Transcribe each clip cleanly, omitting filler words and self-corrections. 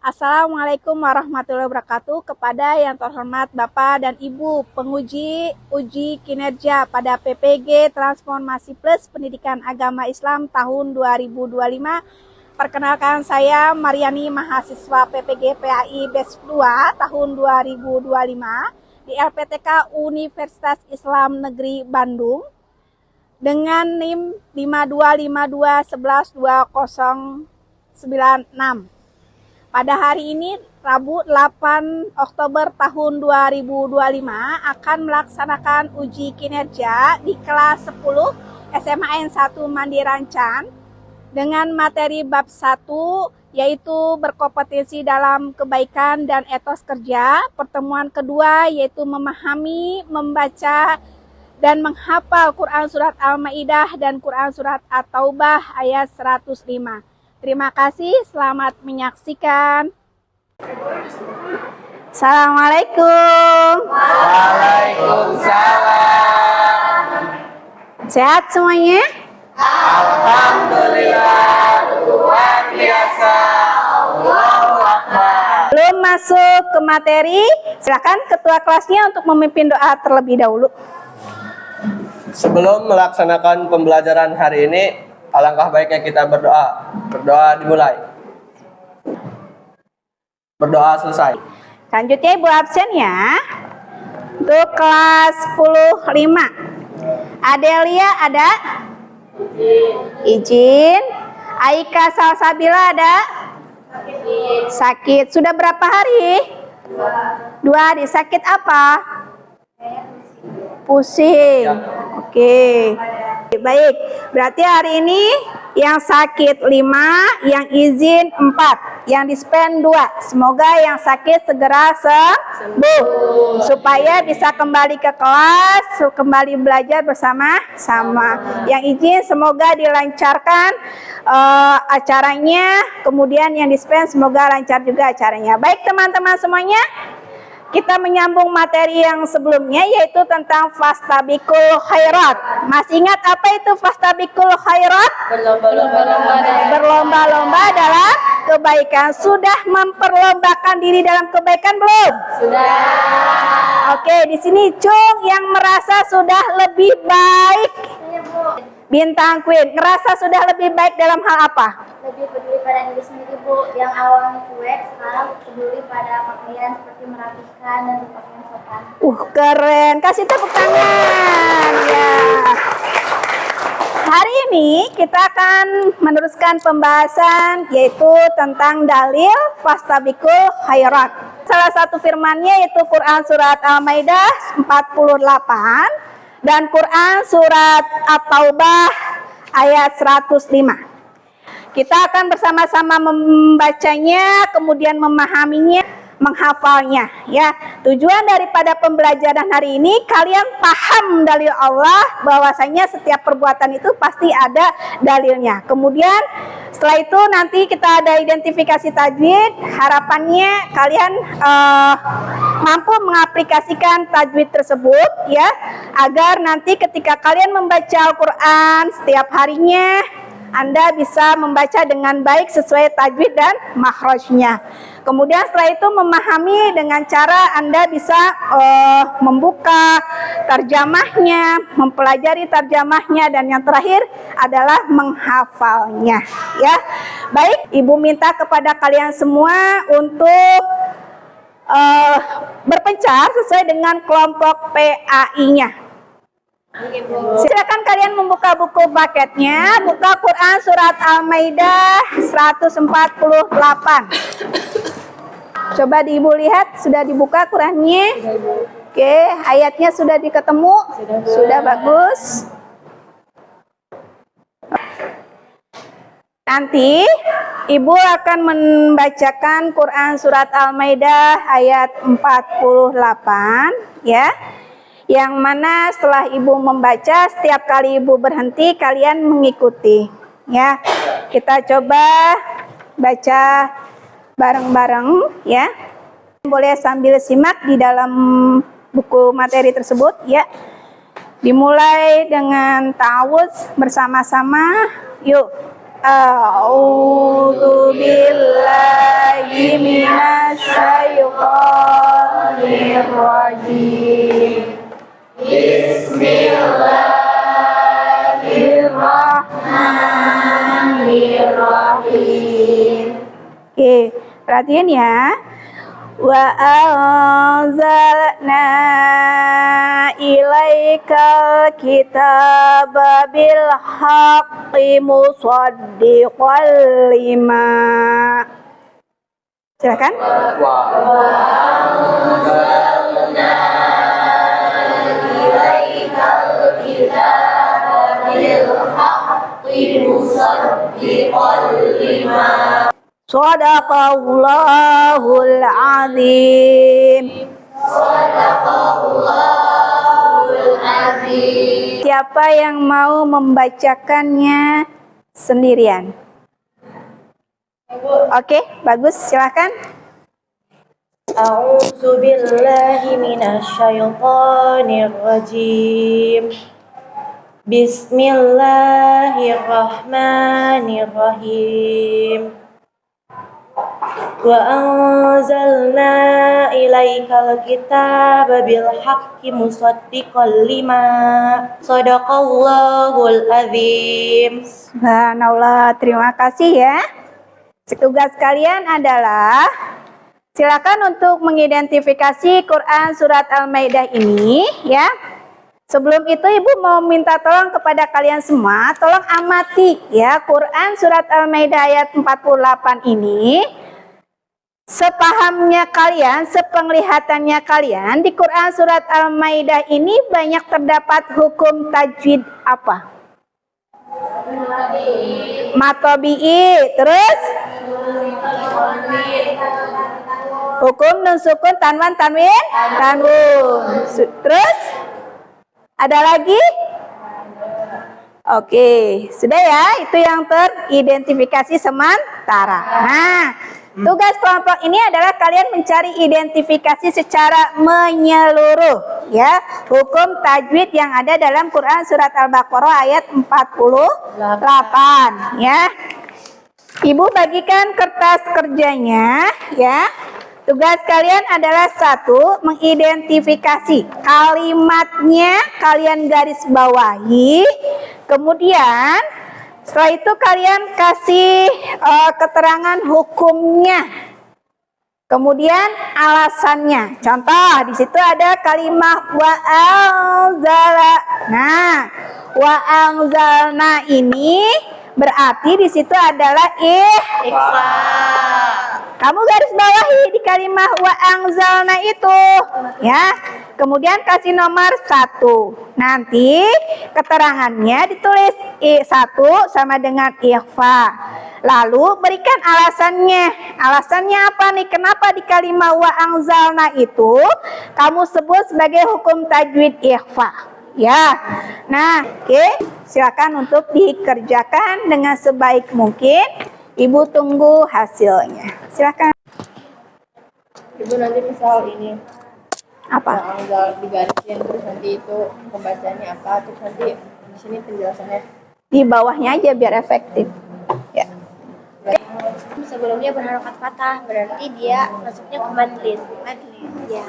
Assalamualaikum warahmatullahi wabarakatuh. Kepada yang terhormat Bapak dan Ibu penguji uji kinerja pada PPG Transformasi Plus Pendidikan Agama Islam tahun 2025. Perkenalkan, saya Mariani, mahasiswa PPG PAI Batch 2 tahun 2025 di LPTK Universitas Islam Negeri Bandung dengan NIM 5252112096. Pada hari ini, Rabu 8 Oktober tahun 2025, akan melaksanakan uji kinerja di kelas 10 SMAN 1 Mandirancan dengan materi bab 1, yaitu berkompetensi dalam kebaikan dan etos kerja. Pertemuan kedua yaitu memahami, membaca, dan menghafal Quran Surat Al-Ma'idah dan Quran Surat At-Taubah ayat 105. Terima kasih, selamat menyaksikan. Assalamualaikum. Waalaikumsalam. Sehat semuanya? Alhamdulillah, luar biasa. Allahu Akbar. Belum masuk ke materi, silakan ketua kelasnya untuk memimpin doa terlebih dahulu. Sebelum melaksanakan pembelajaran hari ini, alangkah baiknya kita berdoa. Berdoa dimulai. Berdoa selesai. Selanjutnya Ibu absen ya. Untuk kelas 10-5. Adelia ada? Izin. Aika Salsabila ada? Sakit. Sudah berapa hari? 2 hari. Sakit apa? Pusing. Oke. Baik, berarti hari ini yang sakit 5, yang izin 4, yang dispen 2. Semoga yang sakit segera sembuh supaya bisa kembali ke kelas, kembali belajar bersama-sama. Yang izin semoga dilancarkan acaranya, kemudian yang dispen semoga lancar juga acaranya. Baik teman-teman semuanya, kita menyambung materi yang sebelumnya, yaitu tentang fastabiqul khairat. Masih ingat apa itu fastabiqul khairat? Berlomba-lomba dalam kebaikan. Sudah memperlombakan diri dalam kebaikan belum? Sudah. Oke, di sini Cung yang merasa sudah lebih baik. Bintang Queen, ngerasa sudah lebih baik dalam hal apa? Lebih peduli pada diri sendiri, Bu. Yang awalnya cuek, sekarang peduli pada pakaian seperti merapikan dan berpakaian sopan. Keren. Kasih tepuk tangan. Ya. Hari ini kita akan meneruskan pembahasan yaitu tentang dalil fastabiqul khairat. Salah satu firmannya yaitu Quran Surat Al-Ma'idah 48 dan Quran Surat At-Taubah ayat 105. Kita akan bersama-sama membacanya, kemudian memahaminya, menghafalnya. Ya, tujuan daripada pembelajaran hari ini kalian paham dalil Allah, bahwasanya setiap perbuatan itu pasti ada dalilnya. Kemudian setelah itu nanti kita ada identifikasi tajwid. Harapannya kalian mampu mengaplikasikan tajwid tersebut, ya, agar nanti ketika kalian membaca Al-Quran setiap harinya, Anda bisa membaca dengan baik sesuai tajwid dan makhrajnya. Kemudian setelah itu memahami dengan cara Anda bisa membuka terjemahnya, mempelajari terjemahnya, dan yang terakhir adalah menghafalnya. Ya, baik, Ibu minta kepada kalian semua untuk berpencar sesuai dengan kelompok PAI-nya. Silakan kalian membuka buku paketnya, buka Quran Surat Al-Ma'idah 148. Coba Ibu lihat, sudah dibuka Qurannya? Oke, ayatnya sudah diketemu? Sudah bagus. Nanti Ibu akan membacakan Quran Surat Al-Ma'idah ayat 48, ya. Yang mana setelah Ibu membaca, setiap kali Ibu berhenti, kalian mengikuti. Ya, kita coba baca bareng-bareng, ya. Boleh sambil simak di dalam buku materi tersebut, ya. Dimulai dengan ta'awudz bersama-sama. Yuk, A'udzu billahi minasy syaithanir rajim. Bismillahirrahmanirrahim. Oke, perhatiin ya. Wa anzalna ilaikal kitaba bil haqqi musaddiqan lima. Silakan. Shadaqallahul azim. Siapa yang mau membacakannya sendirian? Oke, bagus, silakan. A'udzu billahi minasyaitonir rajim. Bismillahirrahmanirrahim. Wa anzalna ilaikal kitaba bil haqqi musaddiqan lima. Shadaqallahul azim. Subhanallah, terima kasih ya. Tugas kalian adalah silakan untuk mengidentifikasi Quran surat Al-Maidah ini ya. Sebelum itu Ibu mau minta tolong kepada kalian semua, tolong amati ya Quran surat Al-Maidah ayat 48 ini. Sepahamnya kalian, sepenglihatannya kalian di Quran surat Al-Maidah ini banyak terdapat hukum tajwid apa? Matobi'i, terus hukum nun sukun tanwan tanwin tanwun. Terus ada lagi? Oke, sudah ya, itu yang teridentifikasi sementara. Nah, tugas kelompok ini adalah kalian mencari identifikasi secara menyeluruh ya, hukum tajwid yang ada dalam Quran surat Al-Baqarah ayat 48 ya. Ibu bagikan kertas kerjanya ya. Tugas kalian adalah satu, mengidentifikasi kalimatnya, kalian garis bawahi. Kemudian setelah itu kalian kasih keterangan hukumnya. Kemudian alasannya. Contoh di situ ada kalimat wa anzala. Nah, wa anzalna ini berarti di situ adalah Ikhfa. Kamu garis bawahi di kalimat wa anzalna itu ya. Kemudian kasih nomor 1. Nanti keterangannya ditulis I1 sama dengan ikhfa. Lalu berikan alasannya. Alasannya apa nih? Kenapa di kalimat wa anzalna itu kamu sebut sebagai hukum tajwid ikhfa? Ya. Nah, oke, silakan untuk dikerjakan dengan sebaik mungkin. Ibu tunggu hasilnya. Silakan. Ibu nanti misal ini Apa? yang digarisin terus nanti itu pembacanya apa, terus nanti di sini penjelasannya. Di bawahnya aja biar efektif. Ya. Sebelumnya berharokat fathah, berarti dia masuknya ke madlin. Ya.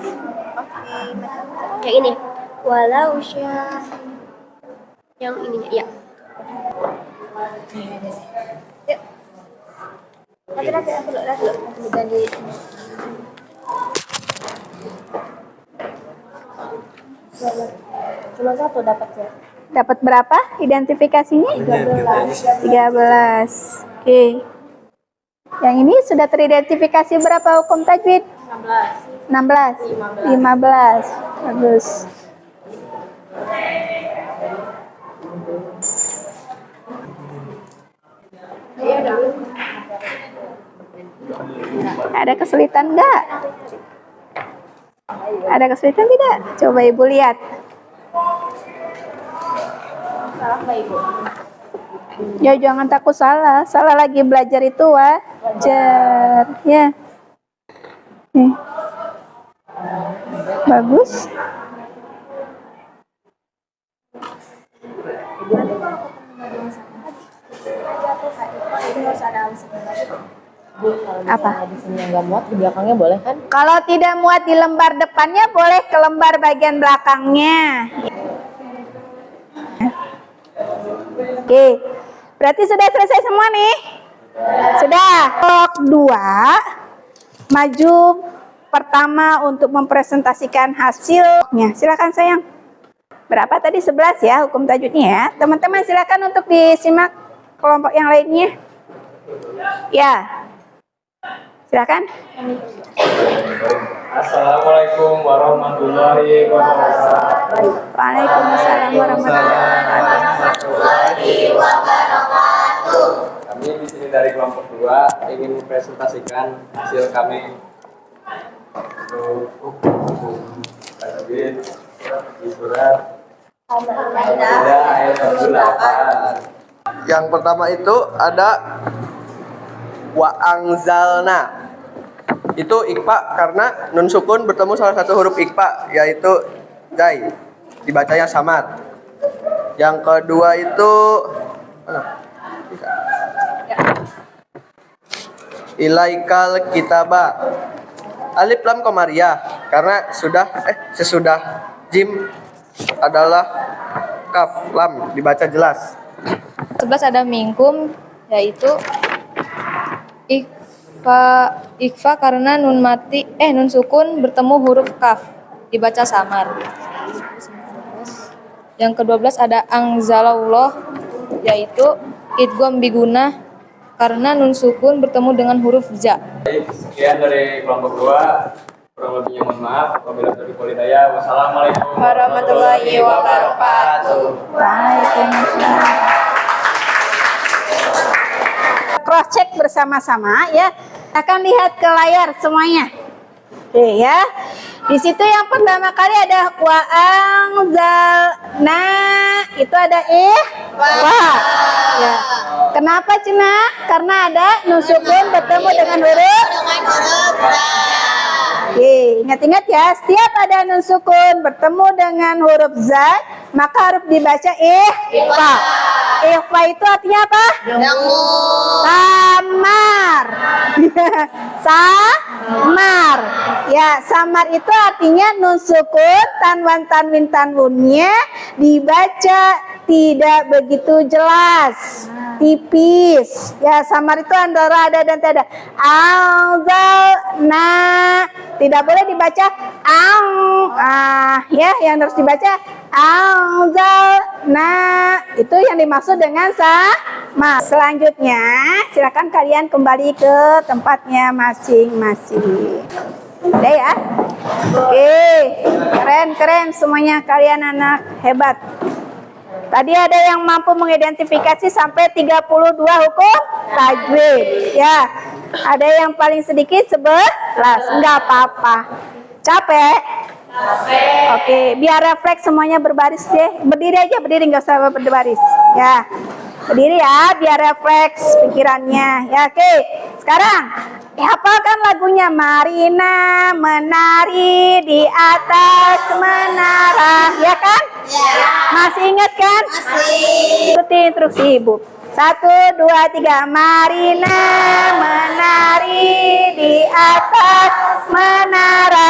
Oke. Yang ini. Walau syah. Yang ininya, ya. Yuk. Lagi ganti. Cuma satu dapatnya. Dapat berapa identifikasinya? 13. Oke. Yang ini sudah teridentifikasi berapa hukum tajwid? 16. 15. Bagus. Ada kesulitan enggak? Ada kesulitan tidak? Coba Ibu lihat. Salah nggak Ibu? Ya jangan takut salah. Salah lagi belajar itu wajar. Ya. Nih. Bagus. Bu, kalau Apa? misalnya di sini nggak muat, di belakangnya boleh kan? Kalau tidak muat di lembar depannya, boleh ke lembar bagian belakangnya. Oke, berarti sudah selesai semua nih? Sudah. Blok 2, maju pertama untuk mempresentasikan hasilnya. Silakan sayang. Berapa tadi? 11 ya hukum tajwidnya ya. Teman-teman silakan untuk disimak kelompok yang lainnya. Ya. Silakan. Assalamualaikum warahmatullahi wabarakatuh. Waalaikumsalam warahmatullahi wabarakatuh. Kami di sini dari kelompok 2 ingin mempresentasikan hasil kami untuk hukum tajwid di surat Al-Maidah ayat 48. Yang pertama itu ada wa angzalna. Itu ikfa karena nun sukun bertemu salah satu huruf ikfa yaitu zai. Dibacanya samar. Yang kedua itu ilaikal kitaba. Alif lam qamariyah karena sesudah jim adalah kaf lam dibaca jelas. 11 ada mingkum, yaitu ikfa karena nun sukun bertemu huruf kaf dibaca samar. Yang ke-12 ada angzalallah, yaitu idgham biguna karena nun sukun bertemu dengan huruf za. Baik, sekian dari kelompok 2. Kurang lebihnya mohon maaf. Wabillahi taufiq wal hidayah. Wassalamualaikum Warahmatullahi wabarakatuh. Waalaikumsalam. Cross check bersama-sama ya. Akan lihat ke layar semuanya. Oke ya. Di situ yang pertama kali ada wa angzalna, itu ada wa. Ya. Kenapa Cina? Karena ada nun sukun bertemu dengan huruf Oke, ingat-ingat ya, setiap ada nun sukun bertemu dengan huruf za, maka harus dibaca ikhfa. Ikhfa itu artinya apa? Samar. Samar. Ya, samar itu artinya nun sukun, tanwin tanwunnya dibaca tidak begitu jelas, tipis. Ya, samar itu antara ada dan tidak. Angzalna tidak boleh dibaca ya, yang harus dibaca angzalna. Itu yang dimaksud dengan sama. Selanjutnya, silakan kalian kembali ke tempatnya masing-masing. Udah ya? Oke, keren semuanya, kalian anak hebat. Tadi ada yang mampu mengidentifikasi sampai 32 hukum tajwid. Ya, ada yang paling sedikit 11. Enggak apa-apa. Capek? Oke, biar refleks semuanya berbaris deh. Berdiri aja, berdiri, nggak usah berbaris. Ya, berdiri ya, biar refleks pikirannya. Ya, oke. Sekarang, hafalkan lagunya. Marina menari di atas menara, ya kan? Ya. Masih ingat kan? Masih. Ikuti instruksi ibu. 1, 2, 3. Marina menari di atas menara.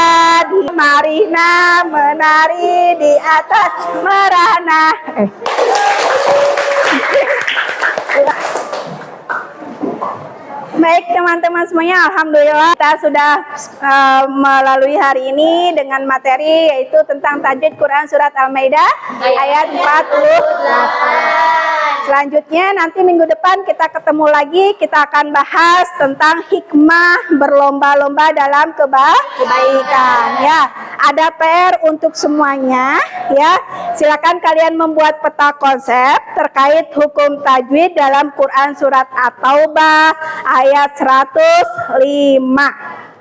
Marina menari di atas merana. Baik teman-teman semuanya, alhamdulillah kita sudah melalui hari ini dengan materi yaitu tentang tajwid Quran surat Al-Maidah ayat 48. Selanjutnya nanti minggu depan kita ketemu lagi, kita akan bahas tentang hikmah berlomba-lomba dalam kebaikan. Ya, ada PR untuk semuanya. Ya, silakan kalian membuat peta konsep terkait hukum tajwid dalam Quran surat At-Taubah ayat 105.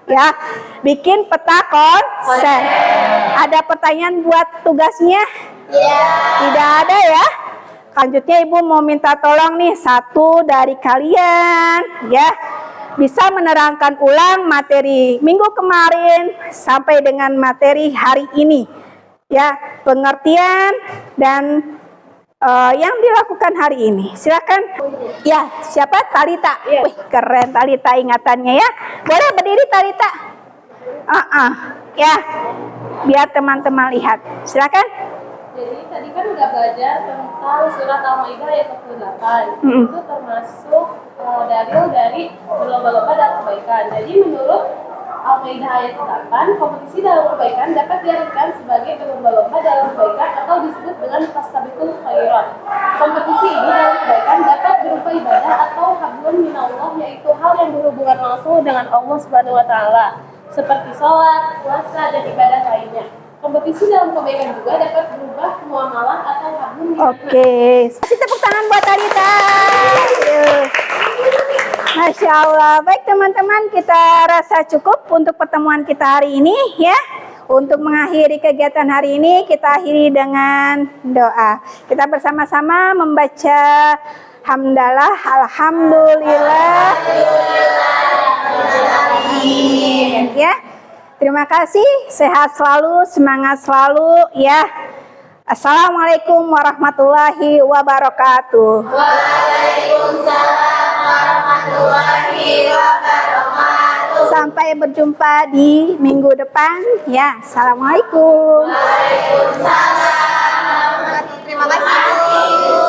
Ya, bikin peta konsep. Ada pertanyaan buat tugasnya? Tidak ada ya. Selanjutnya ibu mau minta tolong nih satu dari kalian ya bisa menerangkan ulang materi minggu kemarin sampai dengan materi hari ini ya, pengertian dan yang dilakukan hari ini. Silakan. Ya, siapa? Talita. Wih, keren Talita ingatannya ya. Boleh berdiri Talita? Ya, biar teman-teman lihat. Silakan. Jadi tadi kan udah belajar tentang surat Al-Maidah ayat 48. Itu termasuk dalil dari berlomba-lomba dalam kebaikan. Jadi menurut Al-Maidah ayat 8, kompetisi dalam kebaikan dapat diartikan sebagai berlomba-lomba dalam kebaikan atau disebut dengan fastabiqul khairat. Kompetisi ini dalam kebaikan dapat berupa ibadah atau hablum minallah, yaitu hal yang berhubungan langsung dengan Allah Subhanahu wa taala, seperti sholat, puasa, dan ibadah lainnya. Kompetisi dalam kebaikan juga dapat berubah muamalah atau hablum minallah. Oke, kasih tepuk tangan buat Talita. Masya Allah. Baik teman-teman, kita rasa cukup untuk pertemuan kita hari ini ya. Untuk mengakhiri kegiatan hari ini, kita akhiri dengan doa. Kita bersama-sama membaca hamdalah, alhamdulillah. Ya. Terima kasih, sehat selalu, semangat selalu ya. Assalamualaikum warahmatullahi wabarakatuh. Waalaikumsalam warahmatullahi wabarakatuh. Sampai berjumpa di minggu depan ya. Assalamualaikum. Waalaikumsalam. Terima kasih.